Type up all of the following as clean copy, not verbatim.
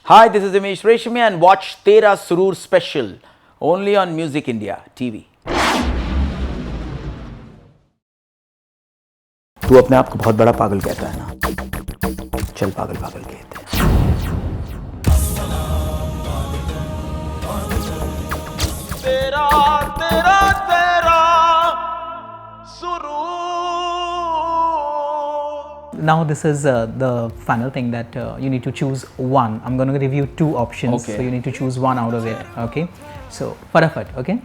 Hi, this is Himesh Reshammiya and watch Tera Suroor special only on Music India TV. तू अपने आप को बहुत बड़ा पागल कहता है ना, चल पागल पागल कहते हैं. तेरा तेरा तेरा सुरूर. Now this is the final thing that you need to choose one. I'm going to give you two options, Okay. so you need to choose one out of it. Okay, so fatafat. Okay,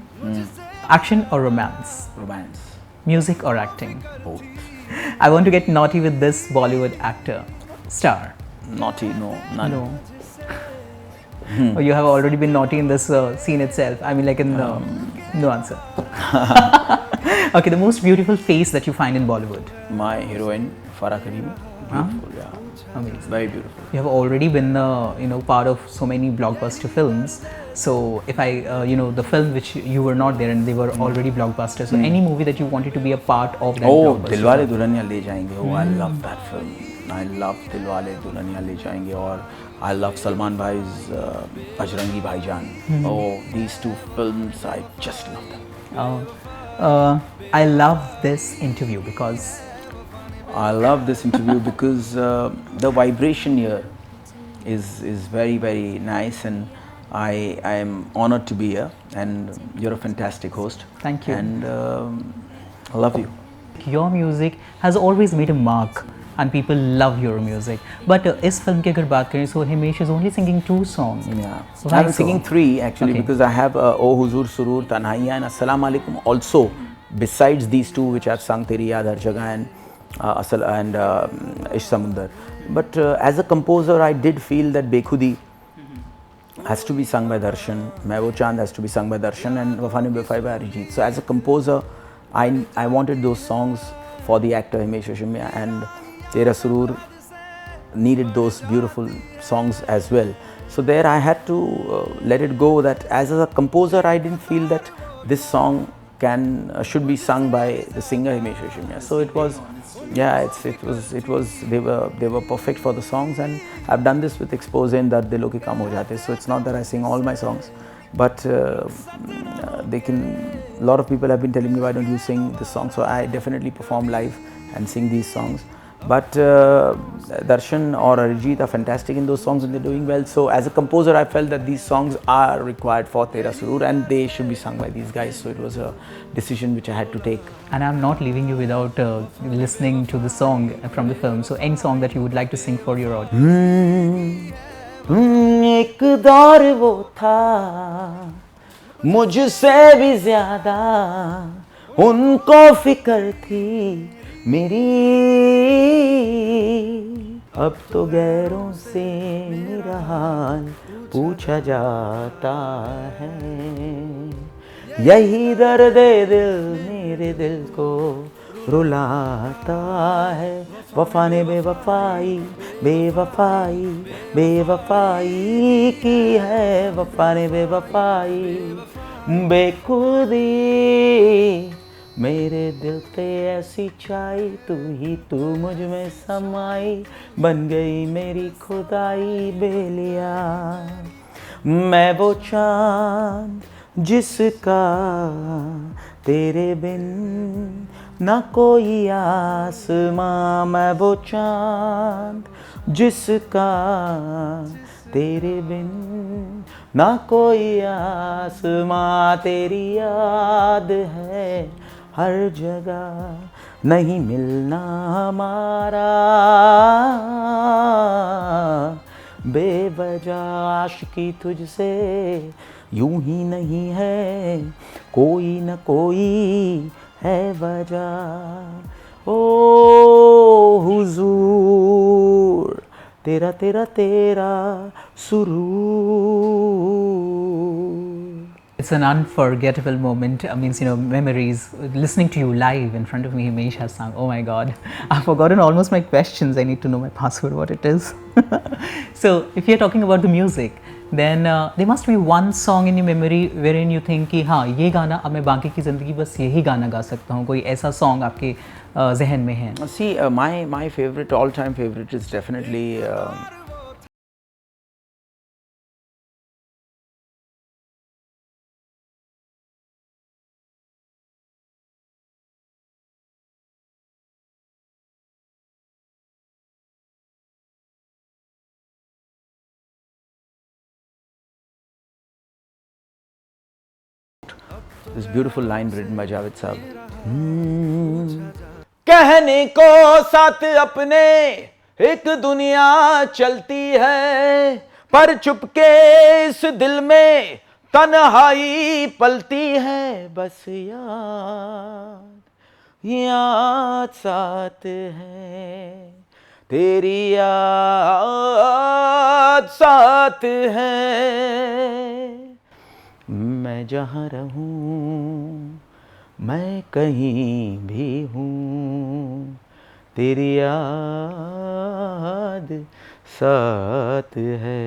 action or romance, Romance. music or acting. Both. I want to get naughty with this Bollywood actor, star. Naughty, no, none. No. Oh, you have already been naughty in this scene itself. I mean, like in no answer. Okay, the most beautiful face that you find in Bollywood. My heroine Farah Karim. Beautiful, yeah. Amazing. Very beautiful. You have already been, part of so many blockbuster films. So, if I, the film which you were not there and they were already blockbusters. So, any movie that you wanted to be a part of that Oh, blockbuster. Dilwale Dulhaniya Le Jayenge. Oh, I love that film. I love Dilwale Dulhaniya Le Jayenge. Or I love Salman Bhai's Bajrangi Bhaijaan. Oh, these two films, I just love them. I love this interview because I love this interview because the vibration here is very, very nice, and I am honored to be here, and you're a fantastic host. Thank you. And I love you. your music has always made a mark and people love your music. But इस film की अगर बात करें, so Himesh is only singing 2 songs. Yeah, Why I'm so? singing 3 actually, Okay. because I have O Huzur Surur, Tanhaiya and Assalamu Alaikum also, besides these 2 which I've sung, Teri Yaad Har Jagah and Ishq Samundar. But as a composer, I did feel that Bekhudi has to be sung by Darshan, Main Wo Chand has to be sung by Darshan, and Wafa Niv Wafai by Arijit. So as a composer, I wanted those songs for the actor Himesh Reshammiya, and Tera Suroor needed those beautiful songs as well. So there I had to let it go that as a composer, I didn't feel that this song should be sung by the singer Himesh Reshammiya. So it was, yeah, it was they were perfect for the songs, and I've done this with Expose in Dard Dilon Ke Kam Ho Jate. So it's not that I sing all my songs, but a lot of people have been telling me, why don't you sing this song? So I definitely perform live and sing these songs. But Darshan or Arijit are fantastic in those songs and they're doing well. So as a composer, I felt that these songs are required for Tera Suroor and they should be sung by these guys. So it was a decision which I had to take. And I'm not leaving you without listening to the song from the film. So any song that you would like to sing for your audience. एक दौर वो था मुझसे भी ज्यादा उनको फिक्र थी मेरी अब तो गैरों से मेरा हाल पूछा जाता है यही दर्द दिल मेरे दिल को रुलाता है वफा ने बेवफाई बेवफाई बेवफाई की है वफा ने बेवफाई बेखुदी मेरे दिल पे ऐसी छाई तू मुझ में समाई बन गई मेरी खुदाई बेलिया मैं वो चांद जिसका तेरे बिन ना कोई आसमां मैं वो चांद जिसका तेरे बिन ना कोई आसमां तेरी याद है हर जगह नहीं मिलना हमारा बेवजह आशिकी तुझसे यूं ही नहीं है कोई न कोई है वजह ओ हुजूर तेरा तेरा तेरा सुरूर. It's an unforgettable moment. I mean, memories. Listening to you live in front of me, Himesh has sung. Oh my God, I've forgotten almost my questions. I need to know my password, what it is. So, if you're talking about the music, then there must be one song in your memory wherein you think कि हाँ ये गाना अब मैं बाकी की ज़िंदगी बस यही गाना गा सकता हूँ. कोई ऐसा song आपके जहन में है? See, my favorite, all-time favorite is definitely this beautiful line written by Javed Saab. कहने को साथ अपने एक दुनिया चलती है, पर चुपके इस दिल में तन्हाई पलती है। बस याद साथ है, तेरी याद साथ है। मैं जहाँ रहूं, मैं कहीं भी हूँ, तेरी याद साथ है.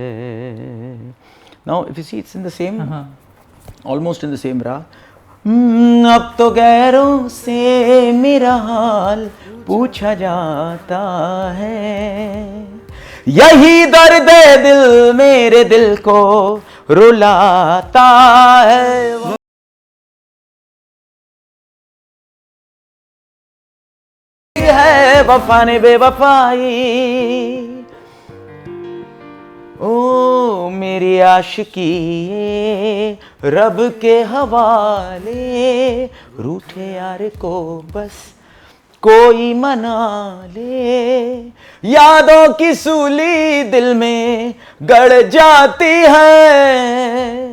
Now if you see, it's in the same, almost in the same राग. अब तो गैरों से मेरा हाल पूछा जाता है, यही दर्द दिल मेरे दिल को रुलाता है. है वफा ने बेवफाई, ओ मेरी आशिकी ये रब के हवाले, रूठे यार को बस कोई मना ले, यादों की सूली दिल में गड़ जाती है,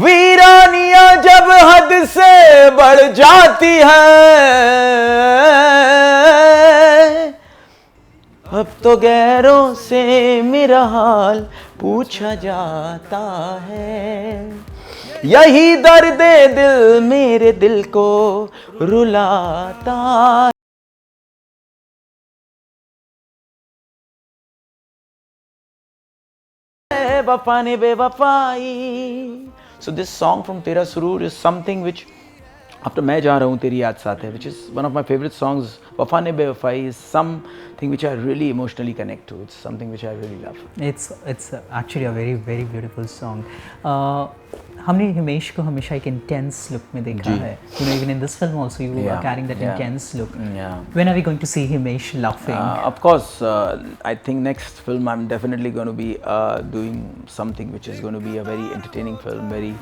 वीरानियां जब हद से बढ़ जाती है. अब तो गैरों से मेरा हाल पूछा जाता है, यही दर्द दिल मेरे दिल को रुलाता है, वफा ने बेवफाई. So this song from Tera Suroor is something which, after मैं जा रहा हूँ तेरी याद साथ है, which is one of my favorite songs. वफा ने बेवफाई is something which I really emotionally connect to. It's something which I really love. It's actually a very very beautiful song. हमने हिमेश को हमेशा एक intense look में देखा है. You know, even in this film also you are carrying that intense look. Yeah. When are we going to see Himesh laughing? Of course, I think next film I'm definitely going to be doing something which is going to be a very entertaining film, very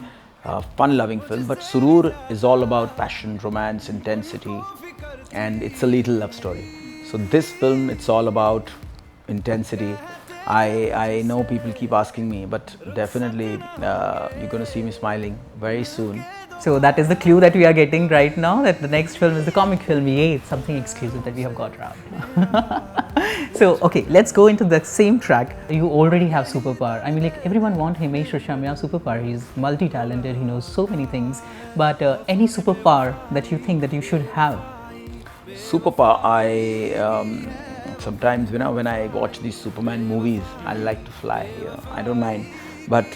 fun-loving film. But Suroor is all about passion, romance, intensity, and it's a little love story. So this film, it's all about intensity. I know people keep asking me, but definitely you're going to see me smiling very soon. So that is the clue that we are getting right now, that the next film is the comic film. Yay, it's something exclusive that we have got around. So okay, let's go into the same track. You already have superpower. I mean, like, everyone wants Himesh Reshammiya superpower. He's multi-talented, he knows so many things. But any superpower that you think that you should have? Superpower, sometimes when I watch these Superman movies, I like to fly. I don't mind. But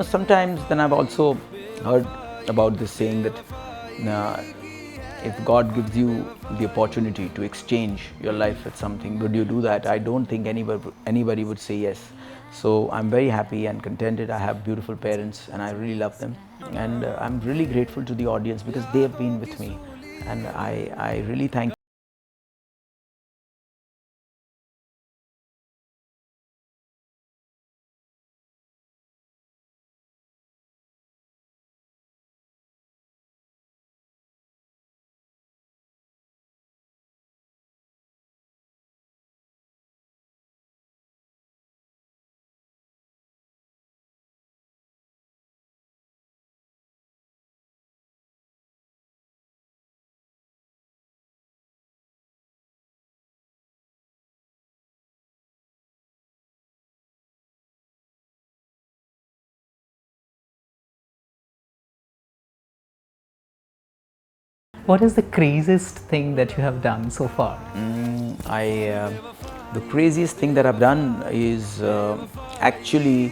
sometimes then I've also heard about this saying that if God gives you the opportunity to exchange your life with something, would you do that? I don't think anybody would say yes. So I'm very happy and contented. I have beautiful parents and I really love them. And I'm really grateful to the audience because they have been with me. And I really thank What is the craziest thing that you have done so far? The craziest thing that I've done is actually,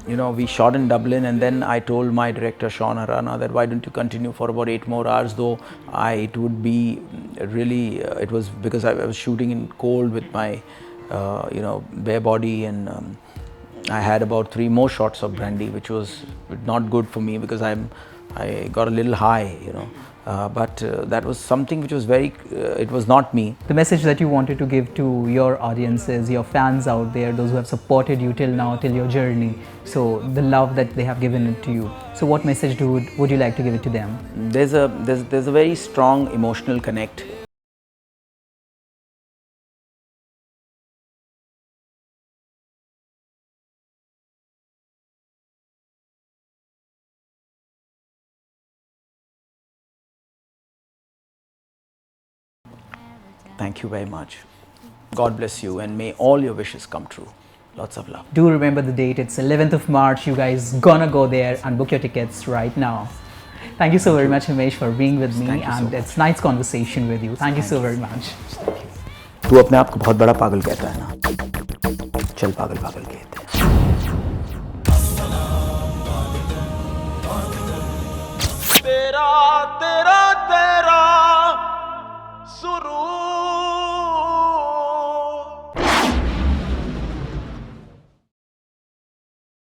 we shot in Dublin, and then I told my director Sean Arana that why don't you continue for about 8 more hours, though it would be really, it was because I was shooting in cold with my, bare body, and I had about 3 more shots of brandy, which was not good for me because I got a little high, But that was something which was very, it was not me. The message that you wanted to give to your audiences, your fans out there, those who have supported you till now, till your journey, so the love that they have given it to you, so what message would you like to give it to them? There's a very strong emotional connect. Thank you very much. God bless you and may all your wishes come true. Lots of love. Do remember the date, it's 11th of March. You guys gonna go there and book your tickets right now. Thank you so very much, Himesh, for being with me, and it's nice conversation with you. Thank you so very much. तू अपने आप को बहुत बड़ा पागल कहता है ना, चल पागल पागल कहते हैं. तेरा